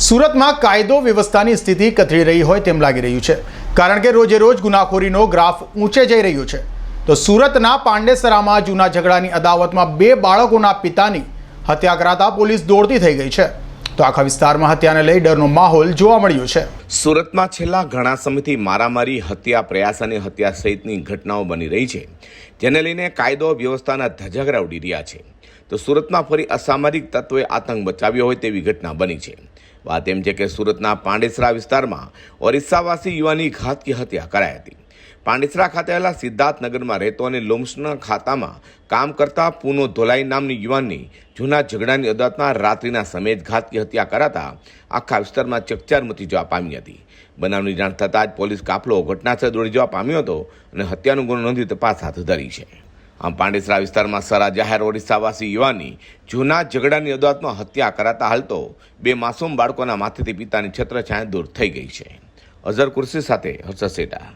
સુરતમાં કાયદો વ્યવસ્થાની સ્થિતિ કથળી રહી હોય તેમ લાગી રહ્યું છે, કારણ કે રોજે રોજ ગુનાખોરીનો ગ્રાફ ઊંચે જઈ રહ્યો છે. તો સુરતના પાંડેસરામાં જૂના ઝઘડાની અદાવતમાં 2 બાળકોના પિતાની હત્યા કરાતા પોલીસ દોડતી થઈ ગઈ છે. તો આખા વિસ્તારમાં હત્યાને લઈ ડરનો માહોલ જોવા મળ્યો છે. સુરતમાં છેલ્લા ઘણા સમયથી મારામારી, હત્યા પ્રયાસ અને હત્યા સહિતની ઘટનાઓ બની રહી છે, જેને લઈને કાયદો વ્યવસ્થાના ધજાગરા ઉડી રહ્યા છે. તો સુરતમાં ફરી અસામાજિક તત્વોએ આતંક મચાવ્યો હોય તેવી ઘટના બની છે. વાત એમ છે કે સુરતના પાંડેસરા વિસ્તારમાં ઓરિસ્સાવાસી યુવાનની ઘાતકી હત્યા કરાઈ હતી. પાંડેસરા ખાતે આવેલા સિદ્ધાર્થનગરમાં રહેતો અને લોમ્સના ખાતામાં કામ કરતા પૂનો ધોલાઈ નામની યુવાનની જૂના ઝઘડાની અદાવતમાં રાત્રિના સમયે જ ઘાતકી હત્યા કરાતા આખા વિસ્તારમાં ચકચાર મચી જવા પામી હતી. બનાવની જાણ થતાં જ પોલીસ કાફલો ઘટનાસ્થળે દોડી જવા પામ્યો હતો અને હત્યાનો ગુનો નોંધી તપાસ હાથ ધરી છે. આમ પાંડેસરા વિસ્તારમાં સરા જાહેર ઓરિસ્સાવાસી યુવાનની જૂના ઝઘડાની અદાવતમાં હત્યા કરાતા હાલ તો 2 માસૂમ બાળકોના માથેથી પિતાની છત્રછાયા દૂર થઈ ગઈ છે. અઝર કુર્સી સાથે હર્ષદ સેટા.